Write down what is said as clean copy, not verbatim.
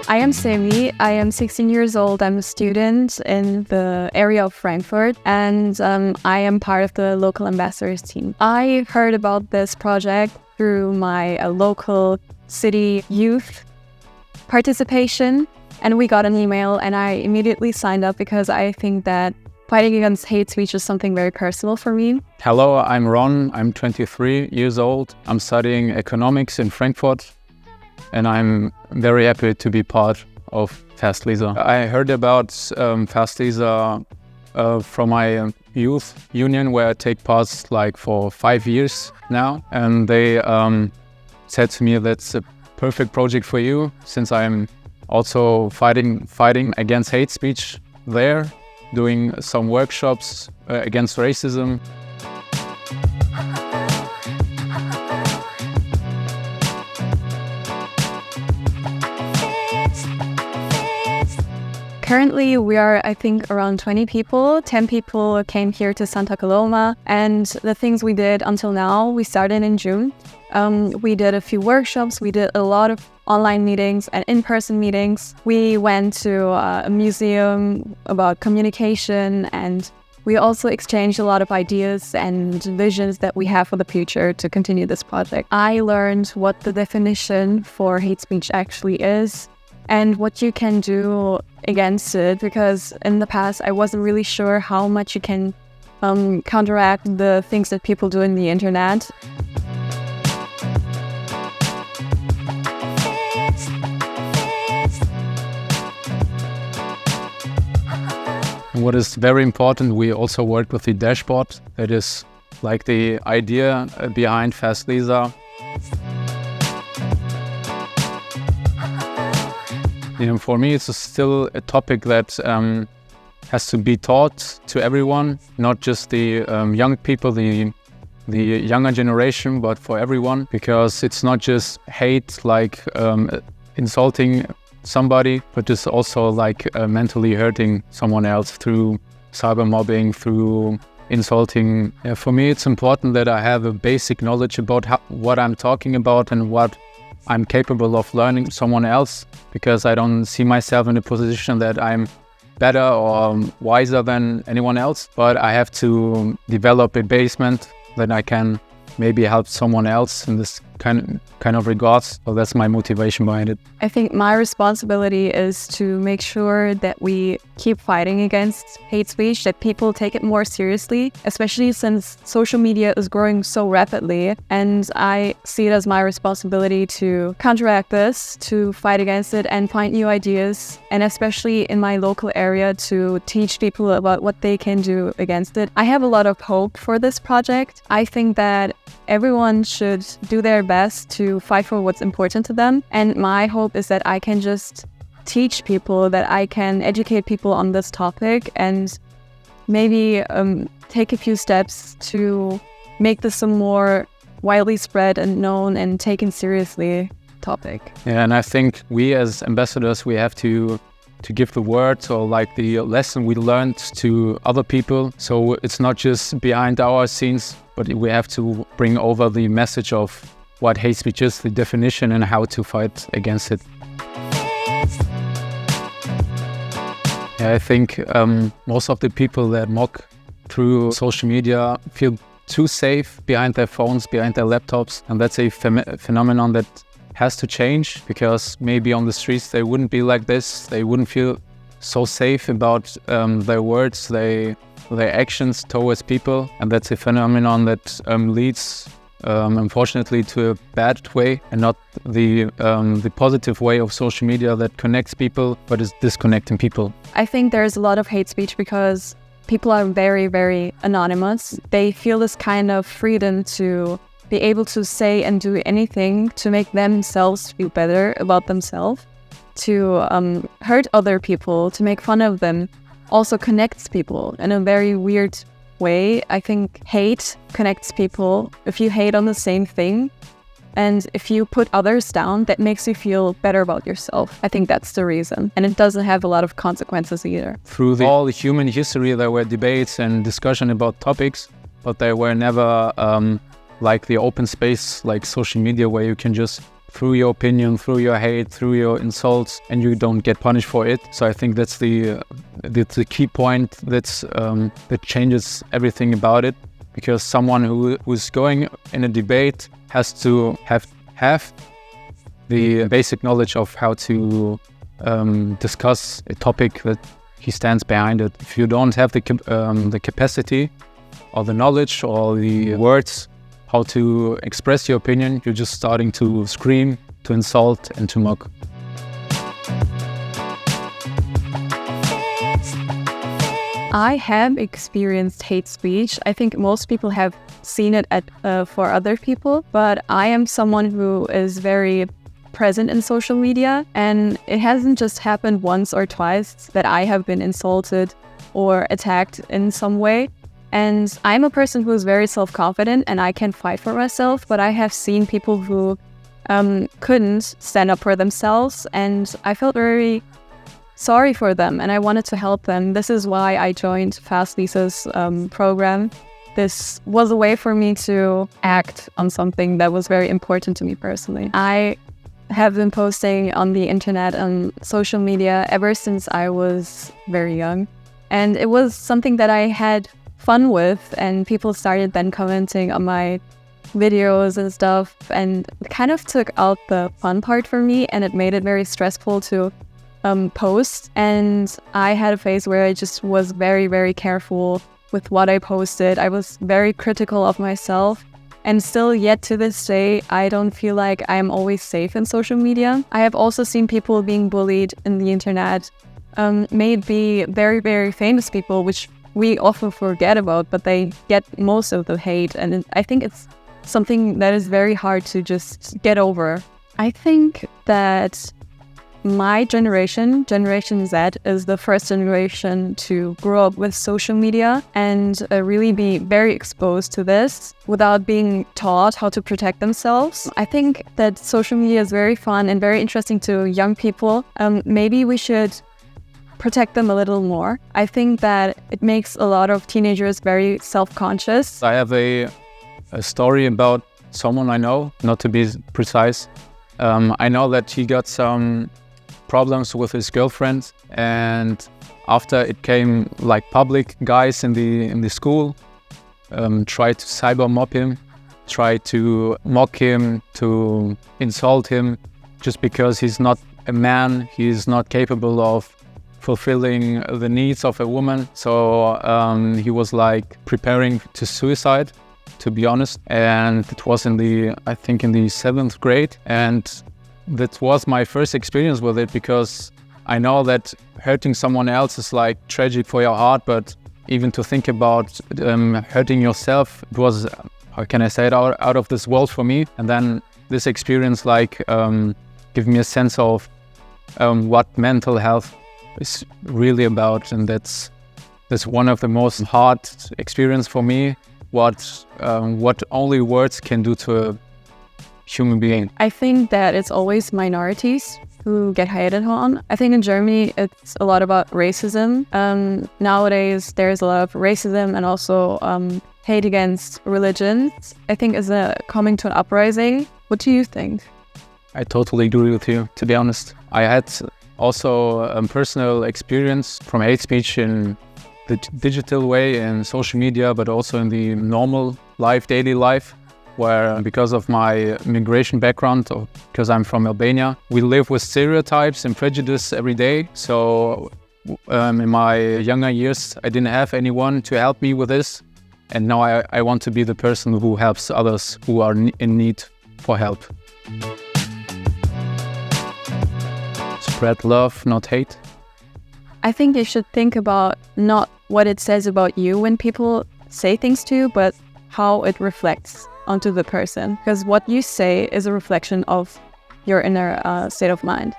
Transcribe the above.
I am Semi. I am 16 years old. I'm a student in the area of Frankfurt, and I am part of the local ambassadors team. I heard about this project through my local city youth participation, and we got an email, and I immediately signed up because I think that fighting against hate speech is something very personal for me. Hello, I'm Ron. I'm 23 years old. I'm studying economics in Frankfurt, and I'm very happy to be part of FASTLISA. I heard about FASTLISA from my youth union, where I take part for 5 years now, and they said to me that's a perfect project for you, since I'm also fighting against hate speech there, doing some workshops against racism. Currently, we are, I think, around 20 people. 10 people came here to Santa Coloma, and the things we did until now, we started in June. We did a few workshops, we did a lot of online meetings and in-person meetings. We went to a museum about communication, and we also exchanged a lot of ideas and visions that we have for the future to continue this project. I learned what the definition for hate speech actually is and what you can do against it, because in the past I wasn't really sure how much you can counteract the things that people do in the internet. What is very important, we also worked with the dashboard. That is like the idea behind FASTLISA. For me, it's still a topic that has to be taught to everyone, not just the young people, the younger generation, but for everyone, because it's not just hate, like insulting somebody, but it's also like mentally hurting someone else through cyber mobbing, through insulting. For me, it's important that I have a basic knowledge about what I'm talking about and what I'm capable of learning someone else, because I don't see myself in a position that I'm better or wiser than anyone else, but I have to develop a basement that I can maybe help someone else in this kind of regards. So that's my motivation behind it. I think my responsibility is to make sure that we keep fighting against hate speech, that people take it more seriously, especially since social media is growing so rapidly. And I see it as my responsibility to counteract this, to fight against it and find new ideas, and especially in my local area to teach people about what they can do against it. I have a lot of hope for this project. I think that everyone should do their best to fight for what's important to them. And my hope is that I can just teach people, that I can educate people on this topic, and maybe take a few steps to make this a more widely spread and known and taken seriously topic. Yeah, and I think we as ambassadors, we have to give the word or like the lesson we learned to other people. So it's not just behind our scenes, but we have to bring over the message of what hate speech is, the definition, and how to fight against it. Yeah, I think most of the people that mock through social media feel too safe behind their phones, behind their laptops, and that's a phenomenon that has to change, because maybe on the streets they wouldn't be like this. They wouldn't feel so safe about their words, their actions towards people, and that's a phenomenon that leads unfortunately to a bad way, and not the positive way of social media that connects people but is disconnecting people. I think there's a lot of hate speech because people are very, very anonymous. They feel this kind of freedom to be able to say and do anything to make themselves feel better about themselves, to hurt other people, to make fun of them, also connects people in a very weird way. I think hate connects people. If you hate on the same thing, and if you put others down, that makes you feel better about yourself. I think that's the reason. And it doesn't have a lot of consequences either. Through all the human history, there were debates and discussion about topics, but they were never like the open space, like social media, where you can just through your opinion, through your hate, through your insults, and you don't get punished for it. So I think that's the key point that changes everything about it, because someone who's going in a debate has to have the basic knowledge of how to discuss a topic that he stands behind it. If you don't have the capacity or the knowledge or the words how to express your opinion, you're just starting to scream, to insult, and to mock. I have experienced hate speech. I think most people have seen it for other people, but I am someone who is very present in social media, and it hasn't just happened once or twice that I have been insulted or attacked in some way. And I'm a person who is very self-confident and I can fight for myself, but I have seen people who couldn't stand up for themselves, and I felt very sorry for them and I wanted to help them. This is why I joined FASTLISA's program. This was a way for me to act on something that was very important to me personally. I have been posting on the internet and social media ever since I was very young. And it was something that I had fun with, and people started then commenting on my videos and stuff, and it kind of took out the fun part for me, and it made it very stressful to post. And I had a phase where I just was very, very careful with what I posted. I was very critical of myself. And still, yet to this day, I don't feel like I'm always safe in social media. I have also seen people being bullied in the internet, maybe very, very famous people, which we often forget about, but they get most of the hate. And I think it's something that is very hard to just get over. I think that my generation, Generation Z, is the first generation to grow up with social media and really be very exposed to this without being taught how to protect themselves. I think that social media is very fun and very interesting to young people. Maybe we should protect them a little more. I think that it makes a lot of teenagers very self-conscious. I have a story about someone I know, not to be precise. I know that he got some problems with his girlfriend, and after it came like public, guys in the school tried to cyber mob him, tried to mock him, to insult him, just because he's not a man, he's not capable of fulfilling the needs of a woman. So he was like preparing to suicide, to be honest, and it was I think in the 7th grade, and that was my first experience with it, because I know that hurting someone else is like tragic for your heart, but even to think about hurting yourself, it was, how can I say it, out of this world for me. And then this experience like gave me a sense of what mental health is really about, and that's one of the most hard experience for me. What only words can do to a human being. I think that it's always minorities who get hated on. I think in Germany it's a lot about racism. Nowadays there's a lot of racism and also hate against religions. I think is coming to an uprising. What do you think? I totally agree with you, to be honest. I had also a personal experience from hate speech in the digital way, in social media, but also in the normal life, daily life, where because of my migration background, or because I'm from Albania, we live with stereotypes and prejudice every day. So in my younger years, I didn't have anyone to help me with this. And now I want to be the person who helps others who are in need for help. Spread love, not hate. I think you should think about not what it says about you when people say things to you, but how it reflects onto the person, because what you say is a reflection of your inner state of mind.